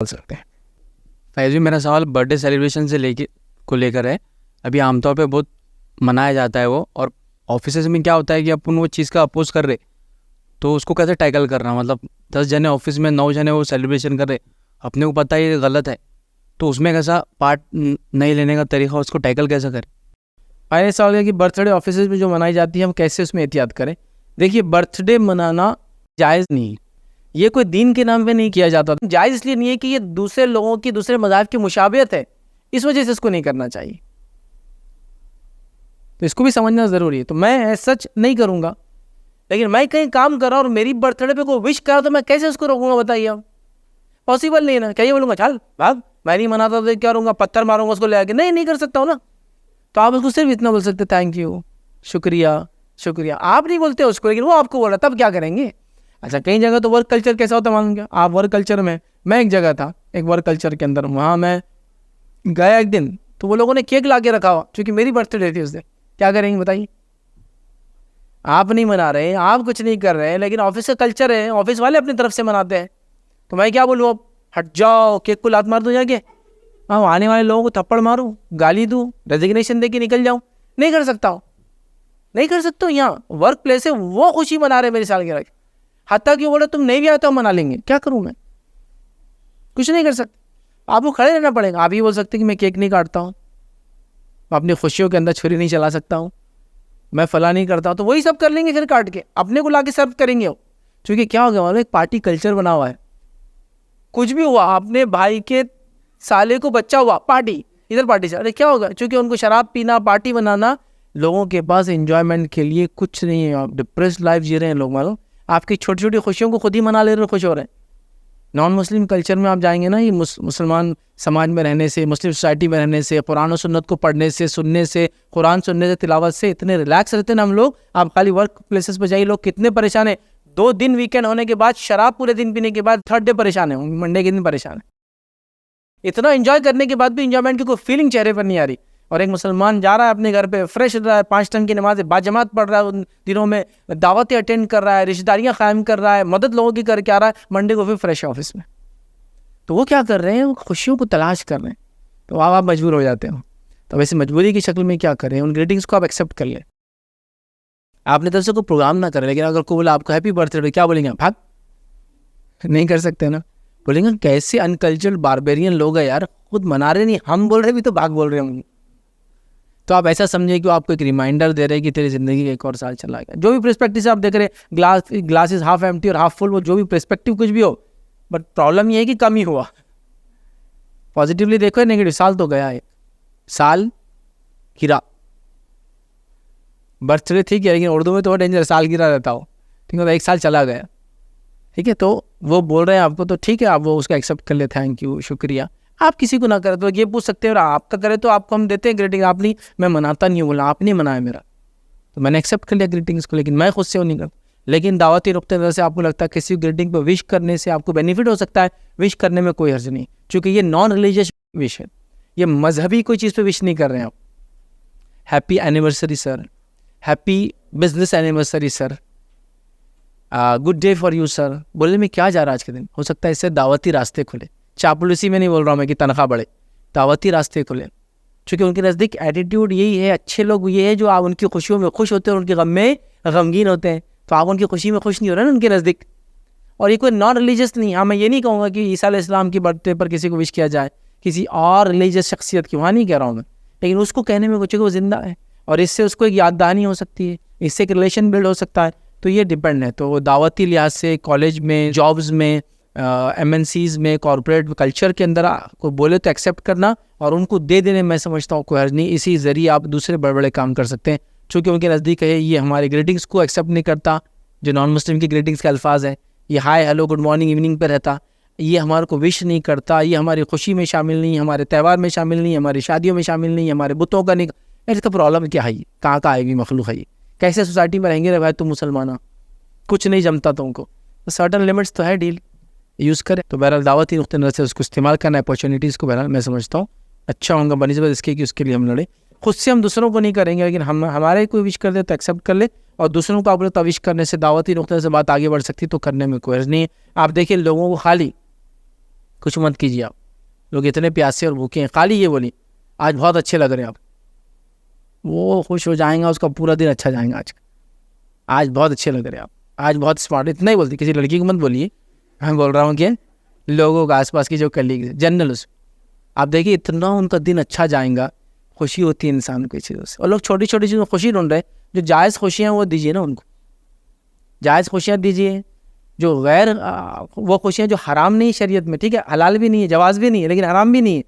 सकते हैं। फैज़ जी, मेरा सवाल बर्थडे सेलिब्रेशन से लेकर है। अभी आमतौर पे बहुत मनाया जाता है वो, और ऑफिस में क्या होता है कि अपन वो चीज़ का अपोज कर रहे, तो उसको कैसे टैकल करना? मतलब 10 जने ऑफिस में, 9 जने वो सेलिब्रेशन कर रहे, अपने को पता है ये गलत है, तो उसमें कैसा पार्ट नहीं लेने का तरीका, उसको टैकल कैसे करें? पहले सवाल है कि बर्थडे ऑफिस में जो मनाई जाती है हम कैसे उसमें एहतियात करें। देखिए, बर्थडे मनाना जायज़ नहीं है, ये कोई दीन के नाम पे नहीं किया जाता। जायज़ इसलिए नहीं है कि ये दूसरे लोगों की, दूसरे मज़ाहब की मुशाबियत है, इस वजह से इसको नहीं करना चाहिए, तो इसको भी समझना ज़रूरी है। तो मैं सच नहीं करूँगा, लेकिन मैं कहीं काम कर रहा हूँ और मेरी बर्थडे पे कोई विश करा तो मैं कैसे उसको रोकूंगा, बताइए आप? पॉसिबल नहीं है ना। क्या ये बोलूँगा चल भाग, मैं नहीं मनाता तो क्या करूँगा, पत्थर मारूंगा उसको ले आके? नहीं कर सकता हूँ ना। तो आप उसको सिर्फ इतना बोल सकते थैंक यू, शुक्रिया शुक्रिया, आप नहीं बोलते उसको, लेकिन वो आपको बोला, तब क्या करेंगे? अच्छा, कई जगह तो वर्क कल्चर कैसा होता है मालूम क्या? आप वर्क कल्चर में, मैं एक जगह था, एक वर्क कल्चर के अंदर, वहाँ मैं गया एक दिन, तो वो लोगों ने केक ला के रखा हुआ, क्योंकि मेरी बर्थडे थी उस दिन। क्या करेंगे बताइए? आप नहीं मना रहे, आप कुछ नहीं कर रहे हैं, लेकिन ऑफिस का कल्चर है, ऑफिस वाले अपनी तरफ से मनाते हैं, तो मैं क्या बोलूँ? अब हट जाओ, केक को लात मार दूँ जाके? हाँ, आने वाले लोगों को थप्पड़ मारूँ, गाली दूँ, रेजिग्नेशन दे के निकल जाऊँ? नहीं कर सकता हूँ, नहीं कर सकता हूँ। यहाँ वर्क प्लेस है, वो खुशी मना रहे मेरी सालगिरह की, हत्ता कि बोले तुम नहीं भी आए तो हम मना लेंगे। क्या करूँ मैं? कुछ नहीं कर सकता, आपको खड़े रहना पड़ेगा। आप ही बोल सकते कि मैं केक नहीं काटता हूँ, मैं अपनी खुशियों के अंदर छुरी नहीं चला सकता हूँ, मैं फला नहीं करता हूँ, तो वही सब कर लेंगे फिर, काट के अपने को ला के सर्व करेंगे। क्योंकि क्या हो गया मालूम, एक पार्टी कल्चर बना हुआ है। कुछ भी हुआ, अपने भाई के साले को बच्चा हुआ, पार्टी, इधर पार्टी चल, अरे क्या होगा? क्योंकि उनको शराब पीना, पार्टी बनाना, लोगों के पास एंजॉयमेंट के लिए कुछ नहीं है। आप डिप्रेस्ड लाइफ जी रहे हैं लोग, मालूम? आपकी छोटी छोटी खुशियों को खुद ही मना ले रहे, खुश हो रहे हैं। नॉन मुस्लिम कल्चर में आप जाएंगे ना, ये मुसलमान समाज में रहने से, मुस्लिम सोसाइटी में रहने से, कुरान और सुन्नत को पढ़ने से, सुनने से, कुरान सुनने से, तिलावत से इतने रिलैक्स रहते हैं ना हम लोग। आप खाली वर्क प्लेसेस पर जाइए, लोग कितने परेशान है। 2 दिन वीकेंड होने के बाद, शराब पूरे दिन पीने के बाद, थर्ड डे परेशान है, मंडे के दिन परेशान है। इतना एंजॉय करने के बाद भी एंजॉयमेंट की कोई फीलिंग चेहरे पर नहीं आ रही। और एक मुसलमान जा रहा है अपने घर पे, फ्रेश रहा है, 5 टाइम की नमाज बाजमात पढ़ रहा है, उन दिनों में दावतें अटेंड कर रहा है, रिश्तेदारियां कायम कर रहा है, मदद लोगों की करके आ रहा है, मंडे को फिर फ्रेश है ऑफिस में। तो वो क्या कर रहे हैं? वो खुशियों को तलाश कर रहे हैं, तो आप मजबूर हो जाते हो। तो वैसे मजबूरी की शक्ल में क्या करें? उन ग्रीटिंग्स को आप एक्सेप्ट कर लें। आपने तरफ से कोई प्रोग्राम ना करें, लेकिन अगर कोई बोला आपको हैप्पी बर्थडे, क्या बोलेंगे? भाग, नहीं कर सकते ना। बोलेंगे कैसे अनकल्चर्ड बारबेरियन लोग हैं यार, खुद मना रहे नहीं, हम बोल रहे भी तो भाग बोल रहे होंगे। तो आप ऐसा समझिए कि आपको एक रिमाइंडर दे रहे हैं कि तेरी जिंदगी का एक और साल चला गया। जो भी पर्सपेक्टिव से आप देख रहे हैं, ग्लास इज हाफ एम्प्टी और हाफ फुल, वो जो भी पर्सपेक्टिव कुछ भी हो, बट प्रॉब्लम ये है कि कम ही हुआ। पॉजिटिवली देखो, नेगेटिव साल तो गया है, साल गिरा। बर्थडे ठीक है, लेकिन उर्दू में तो डेंजर, साल गिरा रहता हो, ठीक है, 1 साल चला गया, ठीक है। तो वो बोल रहे हैं आपको, तो ठीक है, आप वो उसका एक्सेप्ट कर ले, थैंक यू, शुक्रिया। आप किसी को ना करें तो ये पूछ सकते हैं, और आपका करे तो आपको हम देते हैं ग्रीटिंग। आप नहीं, मैं मनाता नहीं हूँ, बोला आप नहीं मनाया मेरा, तो मैंने एक्सेप्ट कर लिया ग्रीटिंग्स को, लेकिन मैं खुद से वो नहीं करता। लेकिन दावती नुक्ते नज़र से आपको लगता है किसी ग्रीटिंग पर विश करने से आपको बेनिफिट हो सकता है, विश करने में कोई हर्ज नहीं, क्योंकि ये नॉन रिलीजियस विश है, ये मजहबी कोई चीज़ पे विश नहीं कर रहे हैं आप। Happy anniversary sir, happy business anniversary sir, good day for you sir, बोलने में क्या जा रहा है आज के दिन? हो सकता है इससे दावती रास्ते खुले। चापलूसी में नहीं बोल रहा हूँ मैं कि तनख्वाह बढ़े, दावती रास्ते खुले, क्योंकि उनके नज़दीक एटीट्यूड यही है। अच्छे लोग ये है जो आप उनकी खुशियों में खुश होते हैं और उनके गम में गमगीन होते हैं, तो आप उनकी खुशी में खुश नहीं हो रहे ना उनके नज़दीक। और ये कोई नॉन रिलीजियस नहीं। हाँ, मैं ये नहीं कहूँगा कि ईसा अलैहिस्सलाम की बर्थडे पर किसी को विश किया जाए, किसी और रिलीजियस शख्सियत की, वहाँ नहीं कह रहा हूँ मैं, लेकिन उसको कहने में कुछ वो जिंदा है और इससे उसको एक याददहानी हो सकती है, इससे एक रिलेशन बिल्ड हो सकता है, तो ये डिपेंड है। तो दावती लिहाज से कॉलेज में, जॉब्स में, MNCs में, कॉर्पोरेट कल्चर के अंदर को बोले तो एक्सेप्ट करना और उनको दे देने, मैं समझता हूँ कोई हर्ज नहीं। इसी ज़रिए आप दूसरे बड़े बड़े काम कर सकते हैं, चूँकि उनके नज़दीक है ये हमारे ग्रीटिंग्स को एक्सेप्ट नहीं करता, जो नॉन मुस्लिम की ग्रीटिंग्स के अल्फाज हैं, ये hi hello good morning evening पर रहता, ये हमारे को विश नहीं करता, ये हमारी खुशी में शामिल नहीं, हमारे त्यौहार में शामिल नहीं, हमारी शादियों में शामिल नहीं, हमारे बुतों का नहीं। इसका प्रॉब्लम क्या है? ये कहाँ का आएगी मखलूक है? ये कैसे सोसाइटी में रहेंगे रे भाई, तुम मुसलमाना, कुछ नहीं जमता तुमको, तो सर्टन लिमिट्स तो है, डील यूज़ करें। तो बहरहाल दावती नुक़्ते नज़र से उसको इस्तेमाल करना, अपॉर्चुनिटीज़ को बहरहाल मैं समझता हूँ अच्छा होगा बनिस्बत इसके कि उसके लिए हम लड़े। खुद से हम दूसरों को नहीं करेंगे, लेकिन हम हमारे कोई विश कर दे तो एक्सेप्ट कर ले, और दूसरों को आप विश करने से दावती नुक़्ते से बात आगे बढ़ सकती, तो करने में कोई हर्ज नहीं है। आप देखिए लोगों को खाली कुछ मत कीजिए आप। लोग इतने प्यासे और भूखे हैं, खाली ये बोली आज बहुत अच्छे लग रहे हैं आप, वो खुश हो जाएगा, उसका पूरा दिन अच्छा जाएगा। आज बहुत अच्छे लग रहे हैं आप, आज बहुत स्मार्ट, इतना ही बोलती, किसी लड़की को मत बोलिए, मैं बोल रहा हूँ कि लोगों का आसपास की जो कलीग जनरल आप देखिए इतना उनका दिन अच्छा जाएगा, खुशी होती है इंसान को चीज़ों से। और लोग छोटी छोटी चीज़ों में खुशी ढूंढ रहे हैं, जो जायज़ खुशियाँ वो दीजिए ना उनको, जायज़ खुशियाँ दीजिए। जो गैर वो खुशियाँ जो हराम नहीं शरीयत में, ठीक है, हलाल भी नहीं है, जवाज़ भी नहीं है, लेकिन हराम भी नहीं है,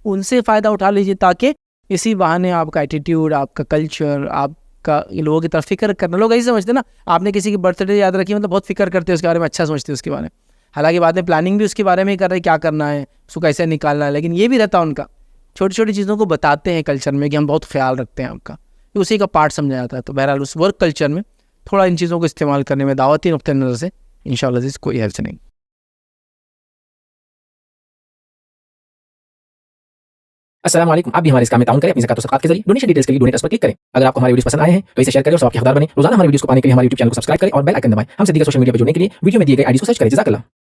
उनसे फ़ायदा उठा लीजिए, ताकि इसी बहाने आपका एटीट्यूड, आपका कल्चर, आपका लोगों की तरफ फिक्र करना। लोग ऐसे समझते हैं ना, आपने किसी की बर्थडे याद रखी मतलब बहुत फिक्र करते हैं उसके बारे में, अच्छा सोचते हैं उसके बारे में, हालांकि बाद में प्लानिंग भी उसके बारे में ही कर रहे हैं, क्या करना है, उसको कैसे निकालना है, लेकिन ये भी रहता है उनका, छोटी छोटी चीज़ों को बताते हैं कल्चर में कि हम बहुत ख्याल रखते हैं आपका, ये उसी का पार्ट समझा जाता है। तो बहरहाल उस वर्क कल्चर में थोड़ा इन चीज़ों को इस्तेमाल करने में दावती नुक्ते नज़र से इंशाअल्लाह अज़ीज़ कोई हर्ज नहीं। अस्सलाम वालेकुम। आप भी हमारे इस काम में ताउन करें अपनी ज़कात और सदक़ात के जरिए। डोनेशन डिटेल्स के लिए डोनेट अस पर क्लिक करें। अगर आपको हमारे वीडियोस पसंद आए हैं तो इसे शेयर करें और सबके हकदार बने। रोजाना हमारे वीडियोस को पाने के लिए हमारे यूट्यूब चैनल को सब्सक्राइब करें और बेल आइकन दबाएं। हमसे दीगर सोशल मीडिया पर जुड़ने के लिए वीडियो में दिए गए आईडी को सर्च करें। जज़ाकल्लाह।